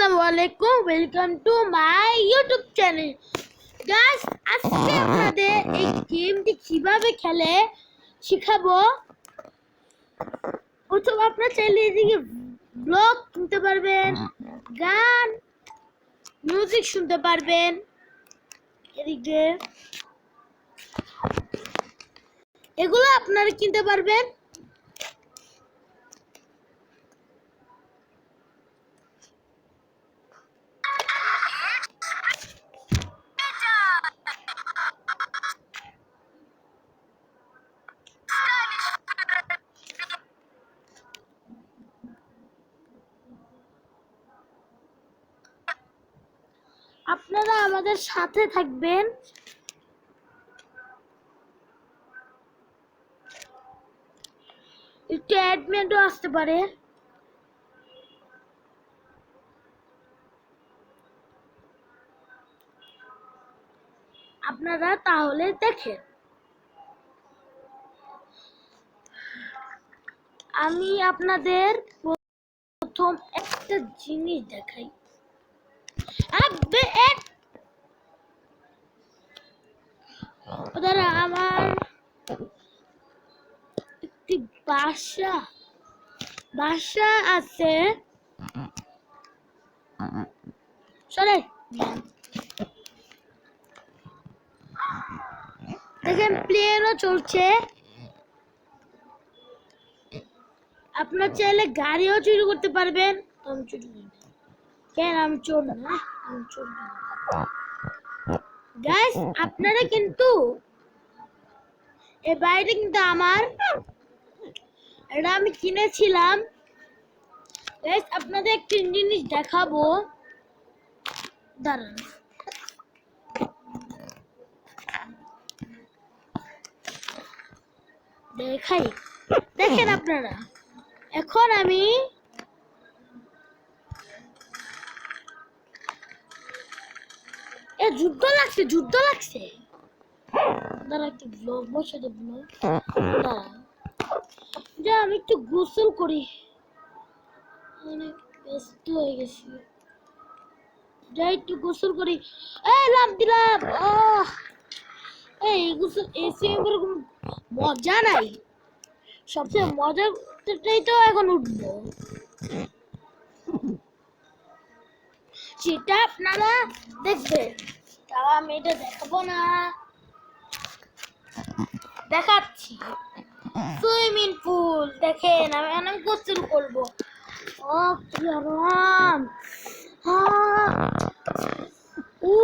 আসসালামুয়ালাইকুম, welcome to my YouTube channel. Guys, আজকে আপনাদের এই গেমটি কিভাবে খেলে শিখাবো। প্রথম আপনারা চাইলে এদিকে ব্লগ শুনতে পারবেন, গান মিউজিক শুনতে পারবেন, এদিকে এগুলো আপনারা কিনতে পারবেন। আপনারা আমাদের সাথে থাকবেন। একটু অ্যাডমিনও আসতে পারে। আপনারা তাহলে দেখেন। আমি আপনাদের প্রথম একটা জিনিস দেখাই। ওদের আমার একটি বাসা আছে। সরে দেখেন, প্লেনও চলছে। আপনার চাইলে গাড়িও চুরি করতে পারবেন। আমি চুরি করব কেন? আমি চোর না, আমি চোর না। গাইস, আপনারা কিন্তু এই বাড়িটা কিন্তু আমার, এটা আমি কিনেছিলাম। গাইস, আপনাদের একটি জিনিস দেখাবো, দাঁড়ান। দেখাই, দেখেন আপনারা। এখন আমি যুদ্ধ লাগছে। দাঁড়া, একটু ব্লগ বসে দেব না। দাঁড়া, যা আমি একটু গোসল করি, অনেক ব্যস্ত হয়ে গেছি। যাই একটু গোসল করি। লাভ দিলাম। এই গোসল এসে এরকম মজা নাই। সবচেয়ে মজাটাই তো এখন উঠবো, সেটা আপনারা দেখবেন। তাও আমি এটা দেখাবো না, দেখাচ্ছি। সুইমিং পুল দেখেন, আমি গোসল করবো। ও কি আরাম! ও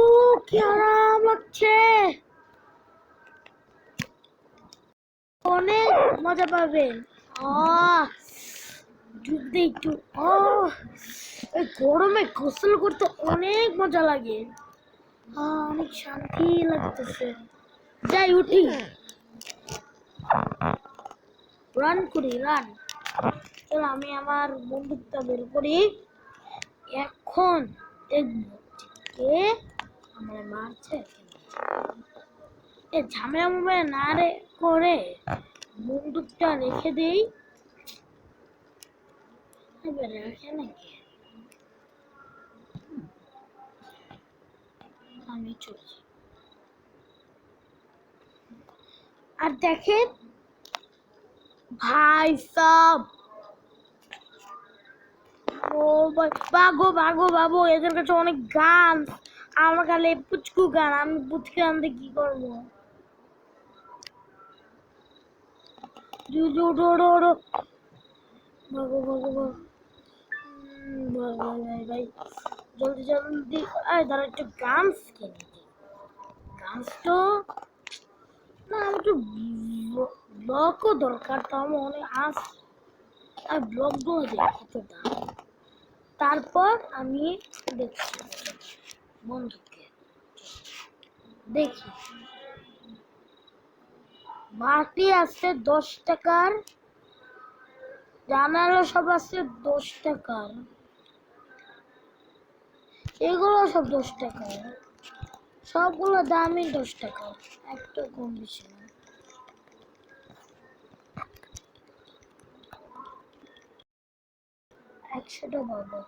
কি আরাম লাগছে, অনেক মজা পাবেন। একটু এই গরমে গোসল করতে অনেক মজা লাগে। অনেক শান্তি লাগতেছে। যাই উঠি, রান করি, রান। চলো, আমি আমার বন্দুকটা বের করি। এখন দেখবো কে আমার মারছে। ঝামেলা মোবাইল না করে বন্দুকটা রেখে দেই। রাখে নাকি, আমি চলে। আর দেখেন ভাই সব, ও বাগো বাগো বাবু, এদের কাছে অনেক গান। আমার কাছে পুচকু গান, আমি পুচকু গান দিয়ে কি করবো? ভাই জলদি জলদি, দাঁড়া একটু গানস কিনে দিই। গানস তো না, আমার একটু ব্লকও দরকার। তো আমার অনেক আর ব্লকগুলো দেখি তো দাম। তারপর আমি দেখছি বন্ধুকে, দেখি মাটি আছে 10 টাকার, জানালা সব আছে 10 টাকার, এগুলো সব 10 টাকার, সবগুলো দামই 10 টাকা, একটু কম বেশি না। একশোটা বাবা,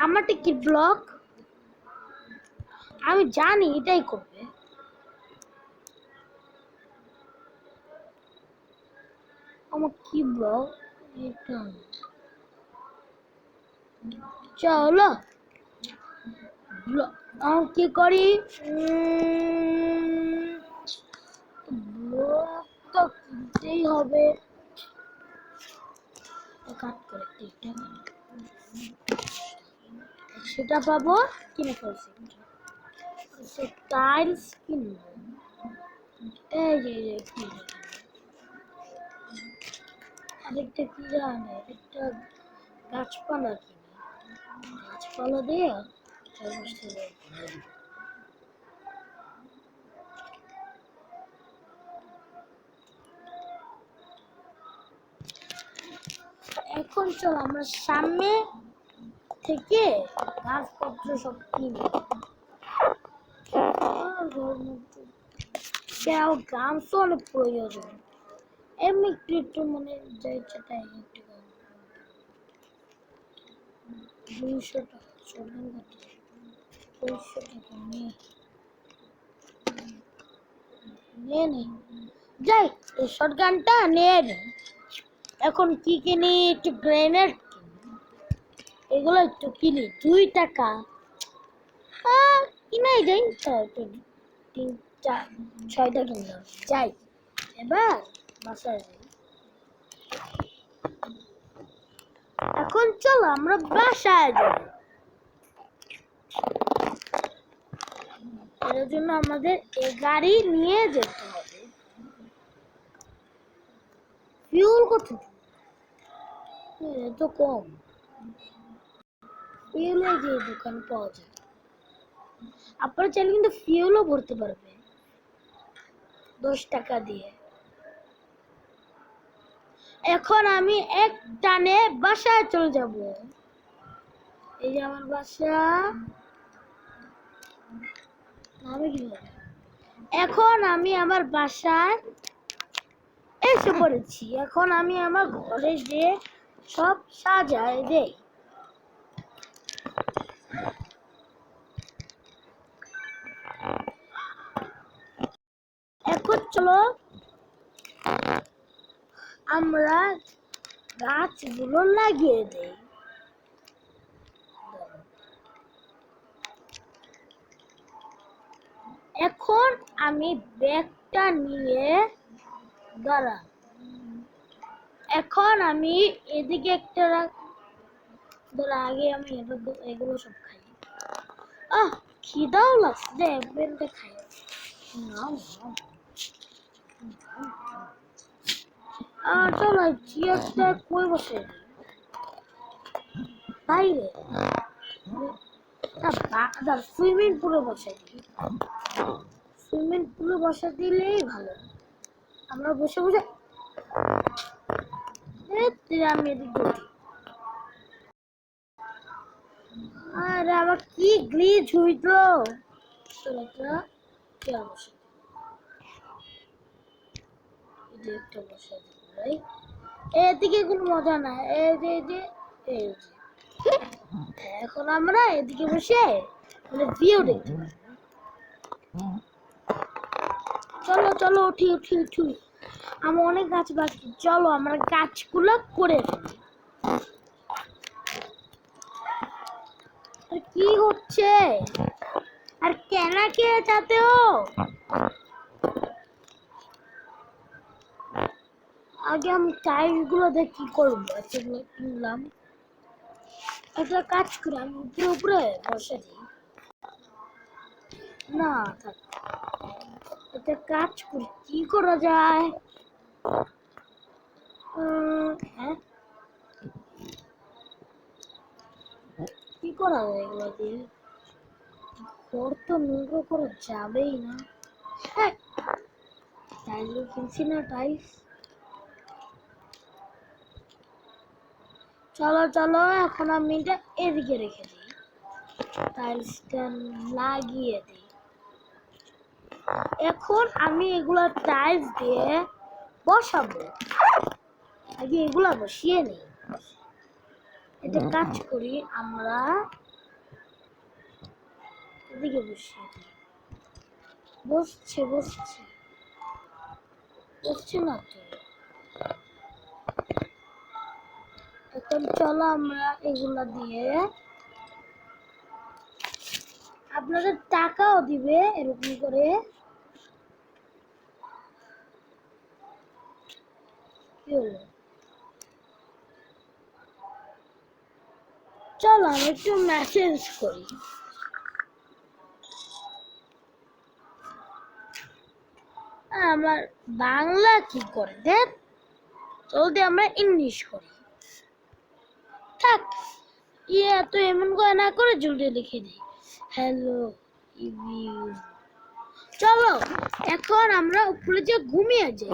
আমারটা কি ব্লক? আমি জানি এটাই করবে। আমার কি ব্লক এটা? চলো আমি কি করি, ব্লক তো কিনতেই হবে। কাট করে সেটা পাবো, কিনে ফেলছি। টাইলস কিনবো, এই যে আরেকটা কি জানে, একটা গাছপালা কিনে, গাছপালা দিয়ে এখন চল আমরা সামনে থেকে গাছপত্র সব কিনি। গাছ তো অনেক প্রয়োজন, এমনি একটু মনে যা ইচ্ছা তাই একটু 200 টাকা নিয়ে নে, যাই এই শটগানটা নিয়ে নে। এখন কি কিনি, একটু গ্রেনেড এগুলো একটু কিনি, 2 টাকা কিনাই যাই। 3-4-6টা কিনলাম, যাই এবার বাসায় যাই। এখন চলো আমরা বাসায় যাই। এর জন্য আমাদের এই গাড়ি নিয়ে যেতে হবে। ফিউল কত? এত কম। ফিউলের যে দোকান পাওয়া যায়, আপনারা চাইলে কিন্তু ফিউলও ভরতে পারবে 10 টাকা দিয়ে। এখন আমি এক টানে বাসায় চলে যাব। এই যে আমার বাসা, এখন আমি আমার বাসায় এসে পড়েছি। এখন আমি আমার ঘরে যে সব সাজায় দেই। এখন চলো আমরা গাছগুলো লাগিয়ে দেই। এখন আমি ব্যাগটা নিয়ে দাঁড়া। এখন আমি এদিকে একটা ধর, আগে আমি এগুলো সব খাই। খিদাও লাগছে, এপেলটা খাই। চলো চেয়ারটা কই বসে বাইরে, সুইমিং পুলে বসে দিই। সুইমিং পুলে বসা দিলেই ভালো, আমরা বসে বসে আমি এদিকে। আরে আবার কি গ্লিচ হইতো, এদিকে কোনো মজা না। এই যে এখন আমরা এদিকে বসে মানে ভিউ দেখতে পারি। চলো চলো উঠি উঠি উঠি, আমার অনেক গাছ বাকি, চলো আমরা গাছগুলো করে ফেলি। কি হচ্ছে আর কেন কে চাতে হো? আগে আমি টাইলস গুলো দিয়ে কি করবো, সেগুলো কিনলাম। একটা কাজ করে আমি উপরে উপরে বসে দিই। না থাক, একটা কাজ করি, কি করা যায়? হ্যাঁ, কি করা যায় এগুলো দিয়ে? ঘর তো নোংরা করা যাবেই না। টাইলস কিনছি না, টাইলস। চলো চলো এখন আমি এটা এদিকে রেখে দিই, টাইলসটা লাগিয়ে দিই। এখন আমি এগুলা টাইলস দিয়ে বসাবো, আগে এগুলা বসিয়ে নিই। এটা কাজ করি আমরা এদিকে বসছে না তো। এখন চলো আমরা এগুলা দিয়ে আপনাদের টাকাও দিবে এরকম করে। কি হলো? চলো আমি একটু মেসেজ করি। আমার বাংলা কি করে দেখ, যদি আমরা ইংলিশ করি থাক, ইয়ে তো এমন করে না করে জলদি লিখে দিই হ্যালো ইভিউ। চলো এখন আমরা উপরে যে ঘুমিয়ে যাই,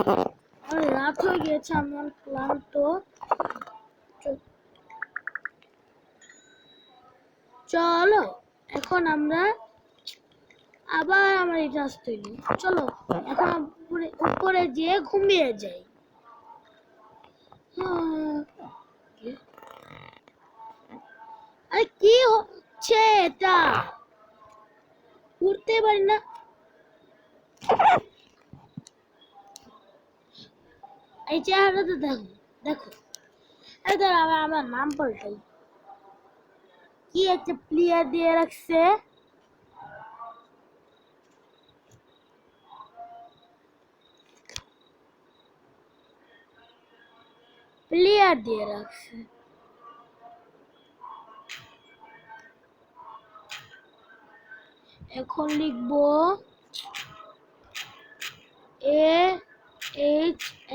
রাত হয়ে গেছে, আমার ক্লান্ত। চলো এখন আমরা আবার আমার এটা আসতে হইল। চলো এখন উপরে যেয়ে ঘুমিয়ে যাই। আরে কি হচ্ছে এটা? উঠতে পারি না। এই চেহারাটা দেখো দেখো। এদের আমার নাম পাল্টাই, কি একটা প্লেয়ার দিয়ে রাখছে। প্লেয়ার দিয়ে রাখছে। এখন লিখবো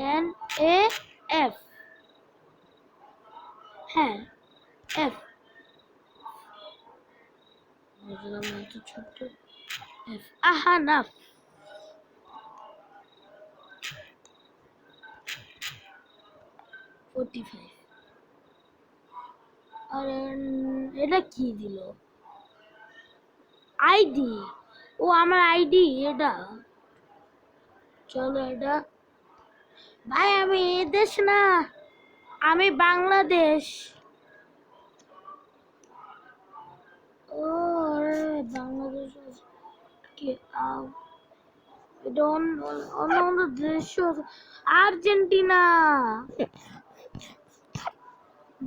AHNAF। হ্যাঁ এফ, বুঝলাম না তো ছোট্ট এফ। আহানাফ। আর এটা কি দিল? আইডি। ও আমার আইডি এটা। চলো এটা, ভাই আমি এ দেশ না, আমি বাংলাদেশ। ও বাংলাদেশ কি? এটা অন্য দেশ, আর্জেন্টিনা।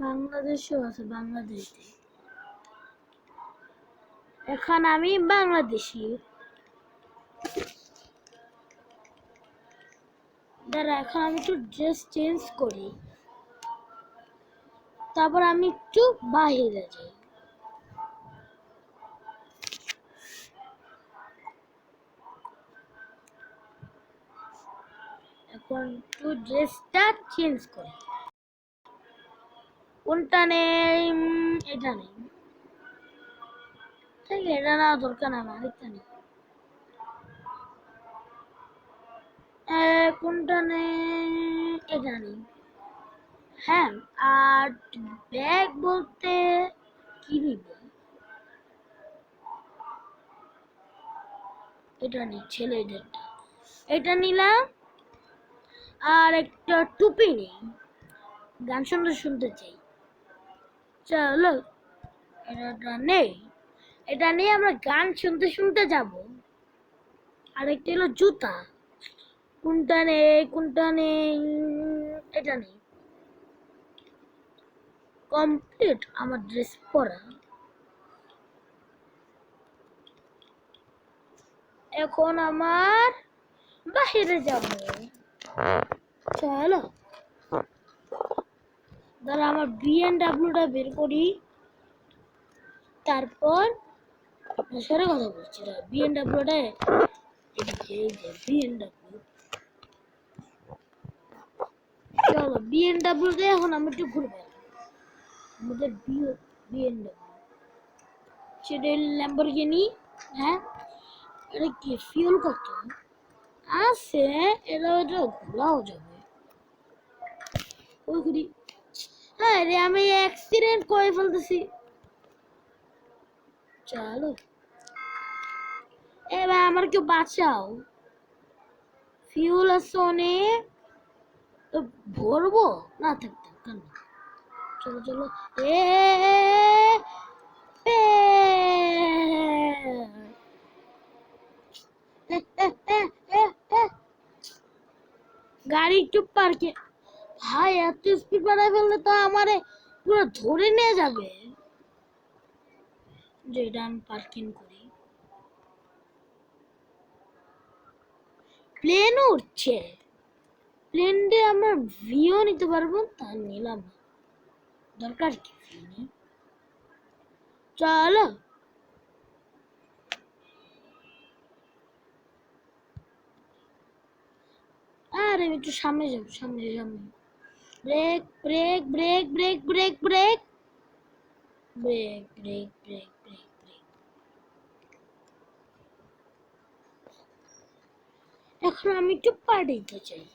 বাংলাদেশও আছে, বাংলাদেশ। এখন আমি বাংলাদেশি। দাঁড়া এখন আমি একটু ড্রেস চেঞ্জ করি, তারপর আমি একটু বাইরে যাই। এখন একটু ড্রেসটা চেঞ্জ করি। কোনটা নেই? এটা নেই, ঠিক এটা না দরকার না আমার, এটা নেই। কোনটা নেই? এটা নেই। হ্যাঁ আর ব্যাগ বলতে কি নিব? এটা নেই, ছেলেদেরটা এটা নিলাম। আর একটা টুপি নেই, গান শুনতে চাই। চলো এটা নেই, এটা নিয়ে আমরা গান শুনতে যাব। আর একটা হলো জুতা, কোনটা নেই? এটা নেই। কমপ্লিট আমার ড্রেস পরা। এখন আমার বাহিরে যাব। চলো দাঁড়া আমার বিএনডব্লিউটা বের করি, তারপর সারা কথা বলছি। বিএনডব্লিউটা এদিকে, এই যে বিএনডব্লিউ। চলো বিএনডব্লিউতে এখন আমি একটু ঘুরবো। আমাদের বিএনডব্লিউ সেটা ল্যাম্বরগিনি। হ্যাঁ এটা কি ফিউল কত আছে? এটা ঘোরাও যাবে ওই ঘুরি। হ্যাঁ রে আমি অ্যাক্সিডেন্ট করে ফেলতেছি। চলো এবার আমার কেউ বাঁচাও, ফিউল আছে অনেক, তো ভরবো না থাকতে কেন। চলো চলো। এ এ, এ, এ, এ, এ, এ। গাড়ি একটু পার্কে, ভাই এত স্পিড বাড়ায় ফেললে তো আমারে পুরো ধরে নিয়ে যাবে। যেটা আমি পার্কিং করি, প্লেন উঠছে, প্লেন দিয়ে আমরা ভিও নিতে পারবো, তা নিলাম না, দরকার কি ভিও নিয়ে। চলো আরে আমি একটু সামনে যাবো, সামনে সামনে। Break break break break break break break break break break break. এখন আমি একটু পা দিতে চাই।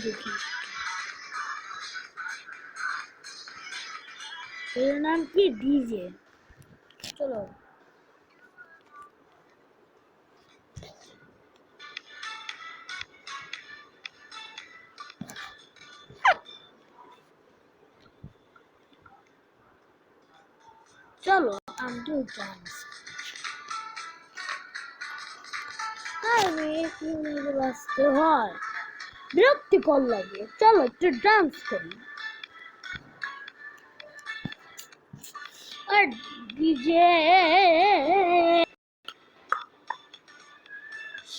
দেখি এর নাম কি, ডিজে। চলো চলো আমি ডান্স, আমি কি বাঁচতে হয়, বিরক্তিকর লাগে। চলো একটু ডান্স করি। আর ডিজে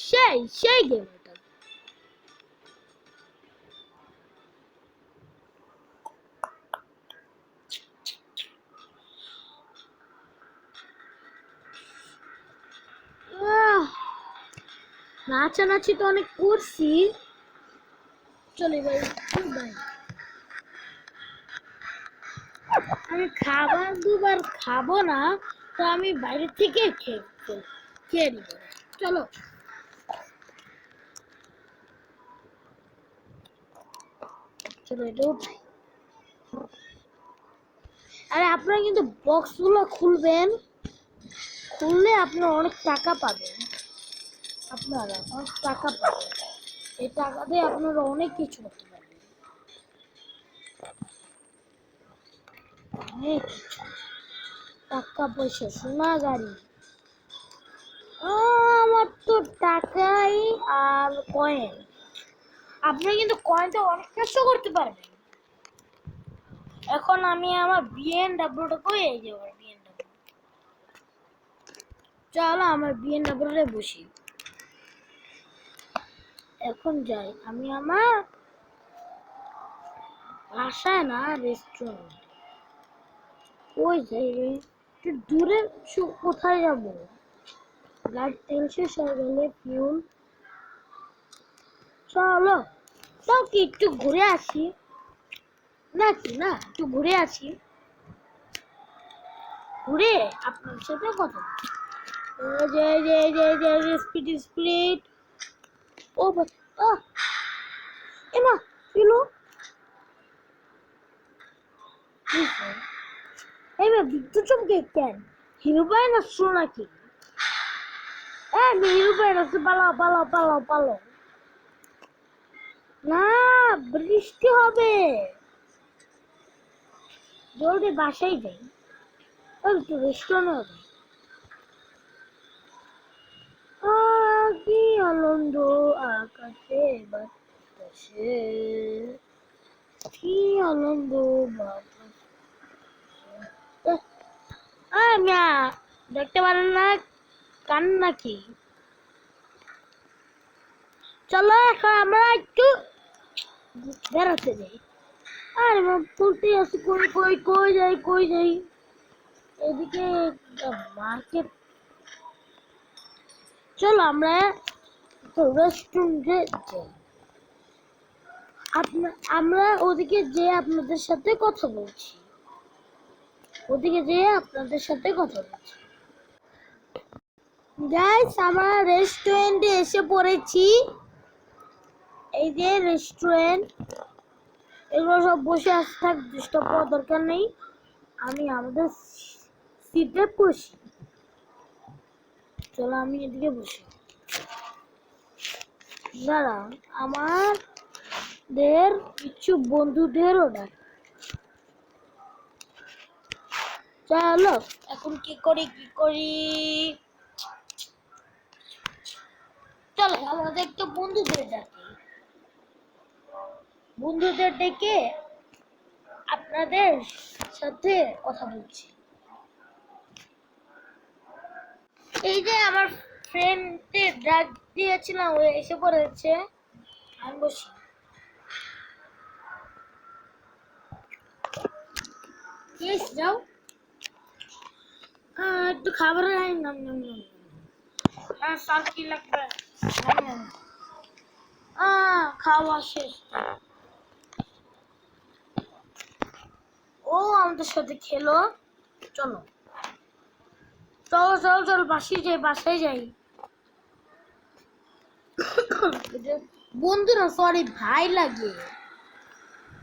সেই সেই গেম এটা। নাচানাচি তো অনেক করছি, চলে ভাই ভাই। আমি খাবার দুবার খাবো না, তো আমি বাইরে থেকে খেয়ে নিব। চলো চলো এটা উঠাই। আরে আপনারা কিন্তু বক্স গুলো খুলবেন, খুললে আপনারা অনেক টাকা পাবেন, আপনারা অনেক টাকা পাবেন, এই টাকা দিয়ে আপনারা অনেক কিছু করতে পারবেন, অনেক কিছু। টাকা পয়সা, সোনা গাড়ি। আমার তো টাকাই আর কয়েন। আপনি কিন্তু কয়েনটা অনেক কিছু করতে পারবেন। এখন আমি আমার বিএনডব্লিউটা কই, এই যে আমার বিএনডব্লিউ। চলো আমার বিএনডব্লিউতে বসি। এখন যাই আমি আমার বাসায় না, রেস্টুরেন্ট। ওই যাই রে, একটু দূরে। কোথায় যাবো, গাড়ি তেল শেষ হয়ে গেলে ফিউল। চলো তাও কি একটু ঘুরে আসি, নাকি না একটু ঘুরে আসি, ঘুরে আপনার সাথে কথা বলি। Speed speed. ও এমা ফিলু, এই বিদ্যুৎ চমকে কেন, হিরো পায় না শো নাকি? আমি হিরো পায় না, পালাও পালাও পালাও পালাও। না বৃষ্টি হবে, জলদি বাসায় যাই, একটু রেস্টুরেন্টে হবে। কি আনন্দ আকাশে বাতাসে, কি আনন্দ বাতাসে। না দেখতে পারেন না, কান নাকি? চলো এখন আমরা একটু বেড়াতে যাই। আর বলতে আছি কই কই কই যাই কই যাই, এদিকে মার্কেট। চলো আমরা তো রেস্টুরেন্টে যাই, আমরা ওদিকে যেয়ে আপনাদের সাথে কথা বলছি, ওদিকে যেয়ে আপনাদের সাথে কথা বলছি। গাইস আমরা রেস্টুরেন্টে এসে পড়েছি, এই যে রেস্টুরেন্ট। এগুলো সব বসে আসতে থাক, ডিস্টার্ব করার দরকার নেই, আমি আমাদের সিটে বসি। চলো আমি এদিকে বসি। দাঁড়া, আমাদের কিছু বন্ধুদেরও ডাক। চলো এখন কি করি চলো আমাদের তো বন্ধুদের ডাকি। বন্ধুদের ডেকে আপনাদের সাথে কথা বলছি। এই যে আমার ফ্রেন্ডকে ডাক দিয়েছিলাম, ও এসে পড়েছে। আমি বসি। ইয়েস, যাও। একটু খাবার নাম নাম নাম। স্যার কি লাগবে? খাওয়া শেষ। ও আমাদের সাথে খেলো। চলো চলো চলো চলো, বাসায় যাই। বন্ধুরা, সরি ভাই লাগে।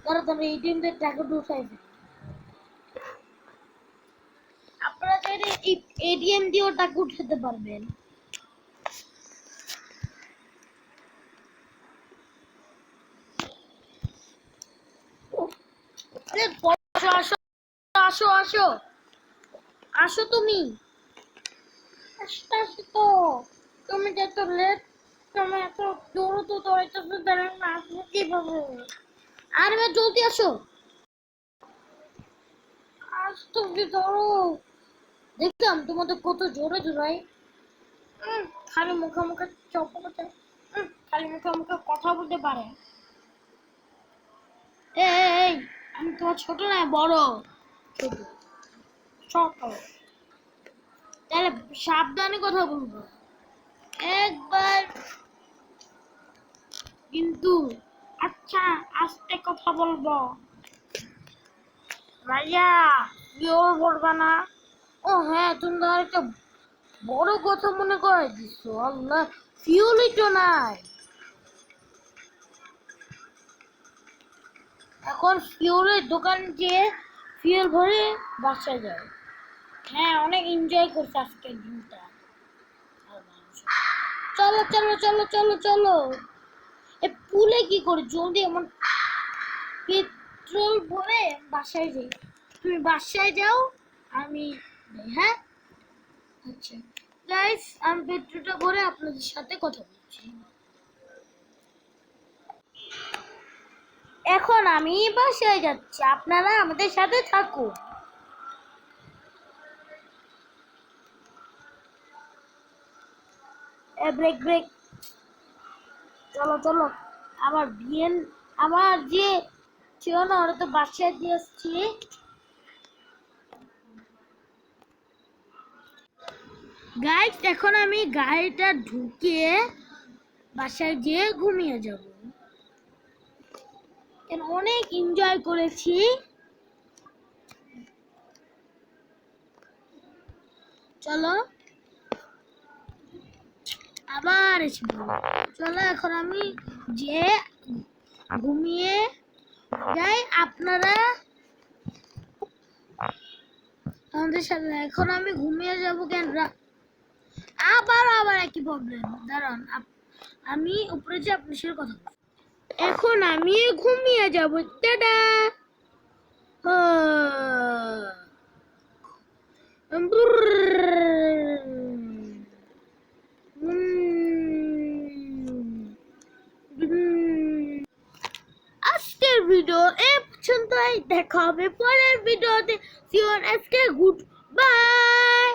তারা তোমরা এটিএম থেকে টাকা ঢুকাই ফেলি। আপনারা চাইলে এটিএম দিয়েও টাকা উঠাতে পারবেন। আসো আসো আসো আসো তুমি। আসো তো, তুমি যে এত লেট, তুমি এত দ্রুত দৌড়াইতেছো, দাঁড়ান না, আসবো কিভাবে? আরে ভাই জলদি আসো, আসতো ধরো। দেখলাম তোমাদের কত জোরে জোরাই। খালি মুখে মুখে খালি মুখে মুখে কথা বলতে পারে। এই, আমি তোমার ছোট না বড়? ছোট। ছোট, তাহলে সাবধানে কথা বলবো একবার কিন্তু। আচ্ছা, আস্তে কথা বলবো ভাইয়া, জোর বলবা না। ও হ্যাঁ, তুমি তো একটা বড় কথা মনে করে দিচ্ছ। আল্লাহ, ফিউলই তো নাই। এখন ফিউলের দোকান যেয়ে ফিউল ভরে বাসায় যায়। হ্যাঁ, অনেক এনজয় করছে আজকের দিনটা। চলো চলো চলো চলো চলো, এ পুলে কি করে জলদি এমন পেট্রোল ভরে বাসায় যাই। তুমি বাসায় যাও, আমি হ্যাঁ আচ্ছা গাইস, আমি পেট্রোলটা ভরে আপনাদের সাথে কথা বলছি। এখন আমি বাসায় যাচ্ছি, আপনারা আমাদের সাথে থাকুন। ব্রেক ব্রেক, চলো চলো। আমার যে ছিল না, ওরা তো বাসায় দিয়ে আসছি। গাইস, এখন আমি গাড়িটা ঢুকিয়ে বাসায় গিয়ে ঘুমিয়ে যাব। অনেক এনজয় করেছি। চলো আবার এসে চলো, এখন আমি যে ঘুমিয়ে যাই, আপনারা আমাদের সাথে। এখন আমি ঘুমিয়ে যাব কেন? আবার একই প্রবলেম। দাঁড়ান, আমি উপরে যে আপনার সাথে কথা বলছি। এখন আমি ঘুমিয়ে যাব। টাটা। আজকের ভিডিও এ পর্যন্তই, দেখা হবে পরের ভিডিওতে। আজকে গুড বাই।